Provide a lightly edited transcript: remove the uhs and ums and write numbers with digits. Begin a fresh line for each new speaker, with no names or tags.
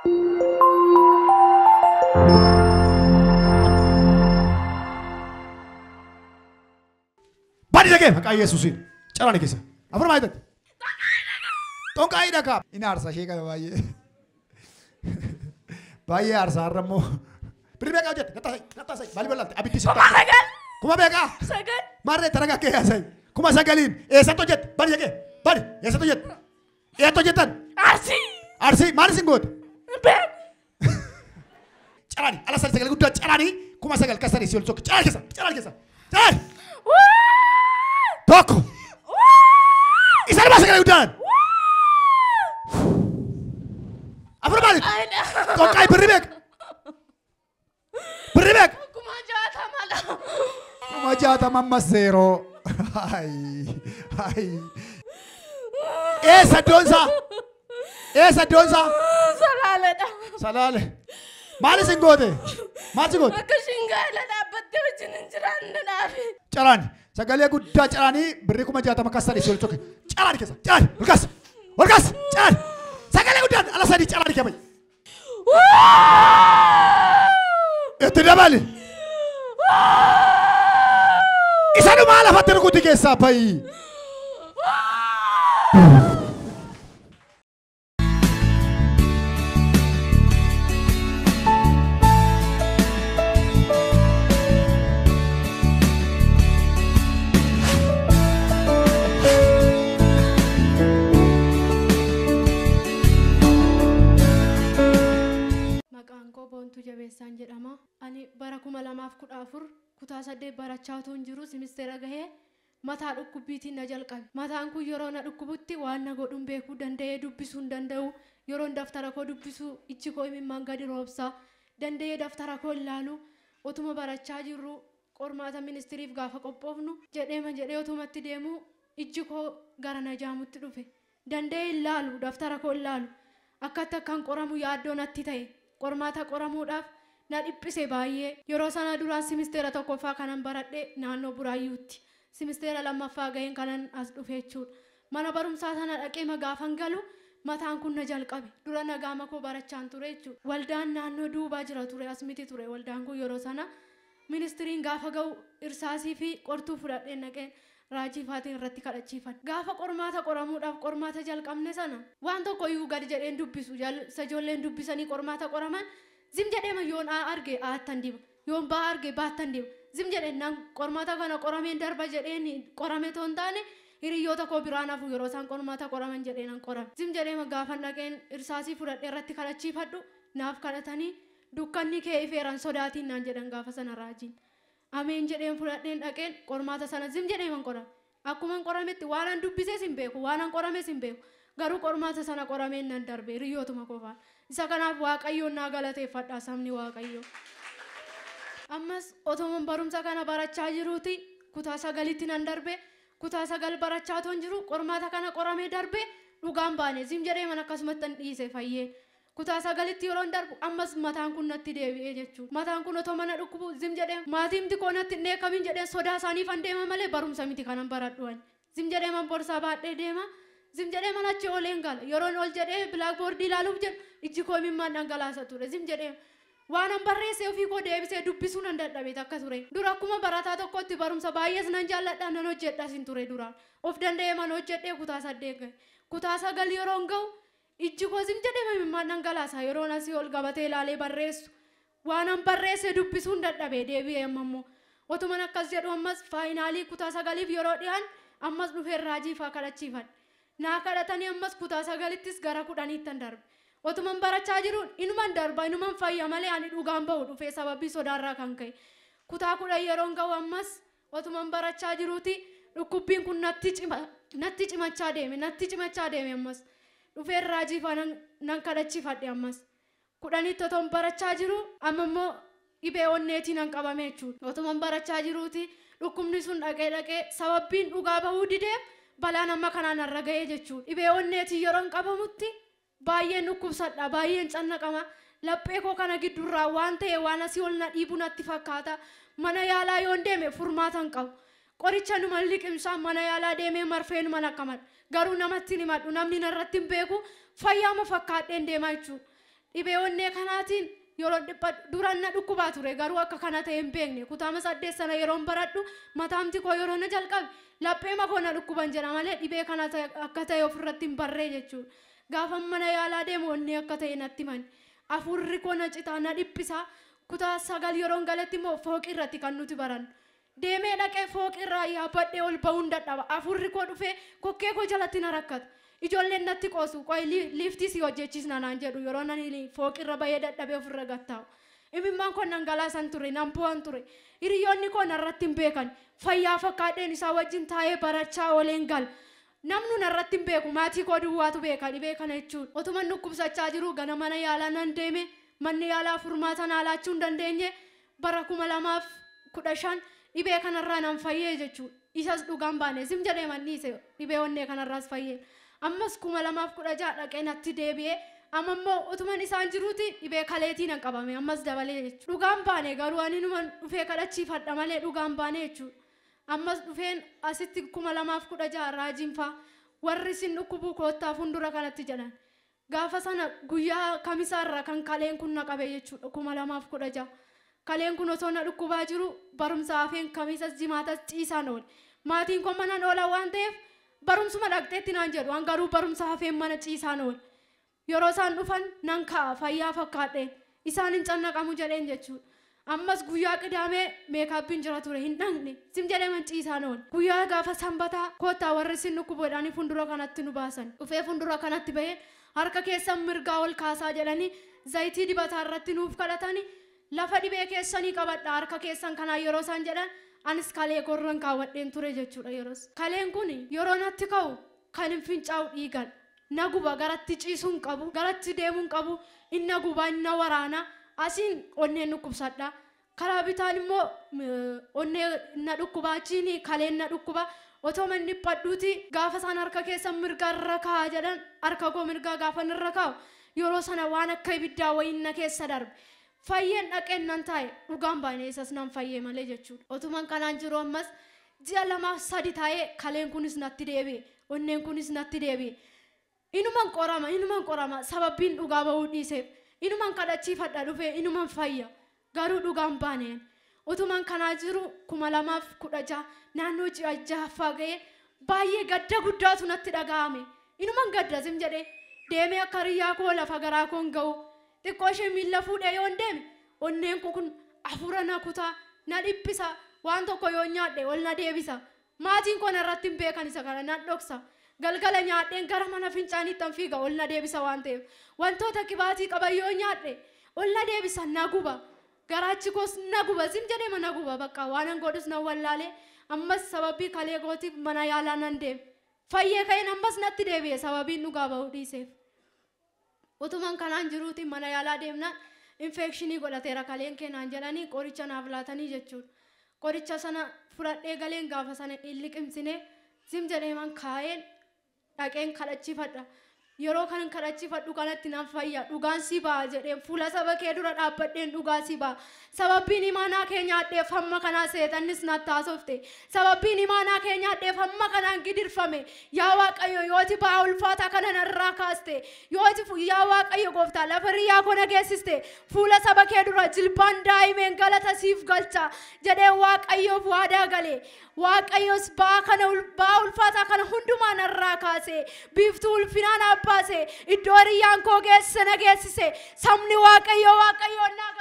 Badi dake maqaa Yesuusiin caraan keessa. Afur maayidatti. Tonqaa dhaka. Inni aarsaa ishee kana baay'ee. Baay'ee aarsaa har'ammoo. Birri beekaa hojjette gattaasai maali bal'aante abiddi sitta. Kuma beekaa. Sagal. Maarree taragaa kee yaasai. Kuma sagaliin eessatti hojjette badi dake badi eessatti hojjette. Eessatti hojjettan. Arsii. Arsii maali sin goote? Beek. Carani ala sadi sagalee guddaa carani kuma sagal kasari si ol tokko carani keessa carani. Toko. Isaan baasa kana guddaan. Afur maaliif? Tonqaa birri beek. Birri beek. Kuma jaatama la. Kuma jaatama amma seeroo. Eessa doonsaa? Salaaleedha. Salaale. Maali sin goote? Maal si goote? Akka shingaala dhaabbattee wajjin hin jiraanne dhaabe. Carani. Sagalee guddaa caranii birrii kuma jaatama kasari si ol tokko. Carani keessa. Carani. Olkas. Carani. Sagalee guddaan ala sadii carani kee bayi. Itti dabali. Isaanuma lafatti rukuti keessaa bayi.
Bontu jabeessaan jedhama. Ani bara 2014 kutaa 8 barachaa tuun jiru ministeera gahee mataa dhukkubbiitiin na jalqabe. Mataan kun yeroo na dhukkubutti waan na godhuun beekuu danda'ee dubbisuu hin danda'u. Yeroon daftara koo dubbisu ijji koo imimmaan gadi roobsa. Danda'ee daftara koo ilaalu otuma barachaa jirru qormaata ministiriif gaafa qophoofnu jedhee otumatti deemu ijji koo gara na jaamutti dhufe. Danda'ee ilaalu daftara koo ilaalu akkatti akkaan qoramu yaaddoo natti ta'e. Qormaata qoramuudhaaf na dhiphise baay'ee. Yeroo sana duraan simisteera tokkoffaa kanan baradhe naannoo Buraayyuutti. Simisteera lammaffaa gaheen kanan as dhufe jechuudha. Mana barumsaa sana dhaqee gaafan galu mataan kun na jalqabe. Dura nagaama koo barachaan ture jechuudha. Waldaan naannoo duubaa jira ture as miti ture. Waldaan kun yeroo sana ministiriin gaafa ga'u irsaasii fi qortuu fudhadhee naqeen raajii faatiin irratti kadhachiifan. Gaafa qormaata qoramuudhaaf qormaata jalqabne sana waan tokko iyyuu gadi jedheen dubbisu ijoolleen dubbisanii qormaata qoraman zim jedhee yoon arge aattan diba yoon baa arge baattan diba zim jedheen nan qormaata kana qorameen darba jedheen qorame toon taane hiriyoota koo biraan hafu yeroo isaan qormaata qoraman jedheen qorame zim jedhee gaafa naqeen irsaasii fudhadhee irratti kadhachiifadhu naaf kadhatanii dukkanni kee ifeeran sodaatiin naan jedhan gaafa sana raajiin. Ameen jedheen fudhadheen dhaqeen qormaata sana zim jedheen qorame. Akkuma qorametti waan an dubbisee sin beeku waan an qorame sin beeku. Garuu qormaata sana qorameen nan darbe hiriyootuma qofaan. Isa kanaaf Waaqayyoon naa galateeffadha sabni Waaqayyoo. Ammas otoon barumsa kana barachaa jiruuti kutaa 9tti nan darbe. Kutaa 9 barachaa toon jiru qormaata kana qoramee darbe dhugaan baane zim jedheen akkasumatti an dhiise fayyee. Kutaa 9tti yeroon darbu ammas mataan kun natti deebi'ee jechuudha. Mataan kun otoo mana dhukkubu zim jedhee maatimti koo natti hin dheekkamin jedhee sodaa isaaniif an deema malee barumsa miti kanan baradhuwan. Zim jedhee man borsaa baadhee deema. Zim jedhee man achi ooleen gala. Yeroon ol jedhee bilaakboordii ilaaluuf jedhu ijji koo imimmaan dhangalaasa ture. Zim jedhee waan an barreessee ofii koo deebisee dubbisuu nan dadhabe akka ture. Dura akkuma barataa tokkotti barumsa baay'ees nan jaalladha nan hojjedhas hin ture duraan. Of danda'ee man hojjedhee kutaa 8 gahe. Kutaa 9 yeroon ga'u ijji koo zim jedhee imimmaan dhangalaasa yeroon asii ol gabatee ilaalee barreessu. Waan an barreessee dubbisuu hin dadhabe deebi'ee ammoo. Otuman akkas jedhu ammas faayinaalii kutaa 9f yeroo dhiyaan ammas dhufee raajii faa kadhachiifan. Naa kadhatanii ammas kutaa 9ttis gara 10ttan darbe. Otuman barachaa jiru inuman darba inuman fayya malee ani dhugaan bahu dhufee sababii sodaarraa kan ka'e. Kutaa 10 yeroon ga'u ammas otuman barachaa jiruuti dhukkubbiin kun natti cimachaa deeme ammas. Dhufee raajii faa nan kadhachiifadhe ammas. 10tti otoon barachaa jiru ammoo dhibee onneetii nan qabame jechuudha. Otuman barachaa jiruuti dhukkubni sun dhaqee sababbiin dhugaa bahuu dideef balaan amma kanaan irra ga'ee jechuudha. Dhibee onneetii yeroon qabamutti baay'een dhukkubsadha baay'een cannaqama. Laphee koo kana giddurraa waan ta'e waan asii ol na dhiibu natti fakkaata. Mana yaalaa yoon deeme furmaata hin qabu. Qoricha numan liqimsaa mana yaalaa deemee marfee numan akkamadha. Garuu namatti hin himadhu namni narratti hin beeku fayyaama fakkaadheen deemaa jechuudha. dhibee onnee kanaatiin yeroo duraan na dhukkubaa ture garuu akka kana ta'e hin beekne kutaama 8 sana yeroon baradhu mataamti koo yeroo na jalqabe laphee makoo na dhukkuban jedha malee dhibee kana akka ta'e ofirratti hin barree jechuudha. Gaafa mana yaalaa deemu onnee akka ta'e natti himani. Afurri koo na citaa na dhiphisa. Kutaa 9 yeroon galetti immoo fooqii irratti kan nuti barannu. Deemee dhaqee fooqii irraa yaabbadhee ol ba'uun dadhaba. Afurri koo dhufee kokkee koo jalatti na rakkata. Ijoolleen natti qoosu qoy liiftii si hojjechiisna naan jedhu yeroo nani fooqii irra bahee dadhabee ofirra gattaa'u. Imimmaan koo dhangalaasan ture nan bu'an ture. Hiriyoonni koo narratti hin beekan. Fayyaa fakkaadheen isaa wajjin taa'ee barachaa ooleen gal. Namnu narratti hin beeku maatii koo duwwaatu beeka dhibee kana jechuudha. Otuma dhukkubsachaa jiru gana mana yaalaa nan deeme manni yaalaa furmaata naa laachuu hin dandeenye bara 2015 dhibee kanarraa nan fayyee jechuudha. Isas dhugaan baane sim jedhee manniise dhibee onnee kanarraas fayyee. Ammas 2016 dhaqee natti deebi'ee amma immoo utuman isaan jiruuti dhibee kaleetii nan qabame ammas dabalee jechuudha. Dhugaan baane garuu ani numan dhufee kadhachiifadha malee dhugaan baane jechuudha. Ammas dhufeen asitti 2016 raajiin faa warri sin dhukkubuu koottaa fuuldura kanatti jedhan. Gaafa sana guyyaa kamisaarra kan kaleen kun na qabe jechuudha 2016. Kaleen kun osoo na dhukkubaa jiru barumsa hafeen kamisas jimaatas ciisaan oole. Maatiin koo mana oola waan ta'eef barumsuma dhaqxeetti naan jedhu an garuu barumsa hafeen mana ciisaan oole. Yeroo isaan dhufan nan ka'a fayyaa fakkaadheen isaan hin cannaqamu jedheen jechuudha. Ammas guyyaa qidaamee meekaappiin jira ture hin dhaqne sim jedhee man ciisaan oole. Guyyaa gaafa sanbataa koottaa warri sin dhukkuboodhaanii fuuldura kanatti nu baasan. Dhufee fuuldura kanatti bahee harka keessan mirgaa ol kaasaa jedhanii zayitii dibataa irratti nuuf kadhatanii lafa dhibee keessanii qabadha harka keessan kanaa yeroo isaan jedhan anis kalee korran kaawwadheen ture jechuudha yeroos. Kaleen kun yeroo natti ka'u kan hin fincaa'u dhiigan na guba garatti ciisuun qabu garatti deemuun qabu inna guba inna waraana asiin onneen dhukkubsadha. Karaa bitaan immoo onnee na dhukkubaa achiin kaleen na dhukkuba otoo manni dhiphadhuuti gaafa isaan harka keessan mirgaa irra kaa'aa jedhan harka koo mirgaa gaafa irra kaa'u yeroo sana waan akka ibiddaa wayiin na keessa darbe. Fayyeen dhaqeen nan taa'e dhugaan baane isas nan fayyee malee jechuudha. Otuman kanaan jiru ammas ji'a 2-3 taa'ee kaleen kunis natti deebi'e onneen kunis natti deebi'e. Inuman qorama sababbiin dhugaa bahuu dhiiseef inuman kadhachiifadha dhufee inuman fayya garuu dhugaan baaneen. Otuman kanaa jiru 2016 naannoo ji'a 6 ga'ee baay'ee gadda guddaatu natti dhaga'ame. Inuman gadda sim jedhee deemee akka riyyaa koo lafa garaa koon ga'u. Xiqqoo ishee miila fuudhee yoon deeme onneen kun afura na kutaa na dhiphisa waan tokko yoo nyaadhe ol na deebisa. Maatiin koo narratti hin beekan isa kana na dhoksa. Galgala nyaadheen gara mana fincaaniitti an fiiga ol na deebisa waan ta'eef. Wantoota qibaatii qaban yoo nyaadhe ol na deebisa na guba. Garaachi koos na guba sim jedhee na guba bakka waan an godhus na wallaalee ammas sababii kalee gootiif mana yaalaa nan deeme. Fayyee ka'een ammas natti deebi'e sababiin dhugaa bahuu dhiiseef. Otuman kanaan jiruuti mana yaalaa deemnaan infekshinii godhateera kaleen keenan jedhanii qoricha naaf laatanii jechuudha. Qoricha sana fudhadhee galeen gaafa sana liqimsinee sim jedhee man kaa'een dhaqeen kadhachiifadha. Yeroo kan kadhachiifadhu kanatti nan fayya dhugaan si ba'a jedheen fuula saba kee dura dhaabbadheen dhugaa si ba'a. Sababbiin imaanaa kee nyaadheef hamma kanaa seexannis natti haasofte. Sababbiin imaanaa kee nyaadheef hamma kanaan gidirfame. Yaa Waaqayyo yooti ba'a ulfaataa kana narraa kaaste. Yooti yaa Waaqayyo gooftaa lafa riyyaa koo nageessiste. Fuula saba kee dura jilbaan daa'imeen galata siif galcha jedheen Waaqayyoof waadaa gale. Waaqayyos ba'a kana ba'a ulfaataa kana hundumaa narraa kaase. Biiftuu ulfinaan abbaase. Iddoo riyyaan koo geesse na geessise. Sabni Waaqayyo naa